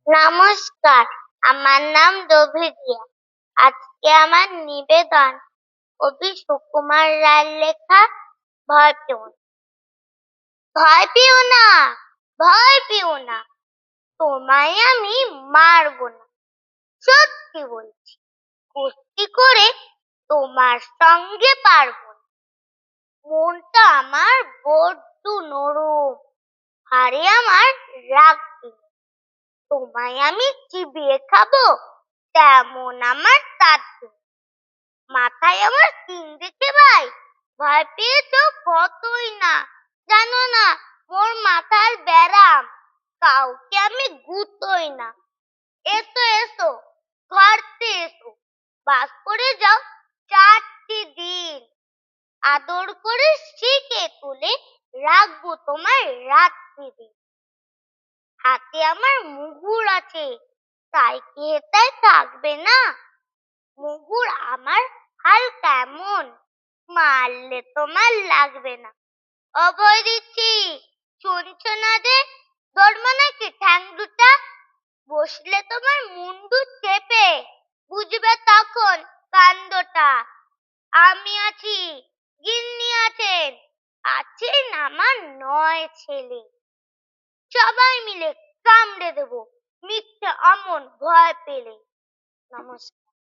নমস্কার, আমার নাম দোভিদিয়া। আজকে আমার নিবেদন কবি সুকুমার রায়ের লেখা ভয় পেও না। ভয় পেও না, ভয় পেও না, তোমায় আমি মারবো না। সত্যি বলছি, কুস্তি করে তোমার সঙ্গে পারবো না। মনটা আমার বড্ড নরম, হাড়ে আমার রাগ নেই। তোমায় আমি চিবিয়ে খাবো তেমন আমার সাধ্য। মাথায় আমার সিং দেখে ভাই ভয় পেয়েছো কতই না। জানো না মোর মাথার ব্যারাম, কাউকে আমি গুতোই না। এসো এসো, ঘরতে এসো, বাস করে যাও 4টি দিন। আদর করে শিখে তুলে রাখবো তোমায় রাত্রি দিন। হাতে আমার মুগুর আছে, তাই কি এটাই থাকবে না? মুগুর আমার হালকা এমন, মারলে তোমার লাগবে না। অভয় দিচ্ছি, শুনছো না যে? ধরবো নাকি ঠ্যাং দুটা? বসলে তোমার মুন্ডু চেপে, বুঝবে তখন কাণ্ডটা। আমি আছি, গিন্নি আছেন, আছেন আমার 9 ছেলে। সবাই মিলে কামড়ে দেবো মিথ্যে অমন ভয় পেলে। নমস্কার।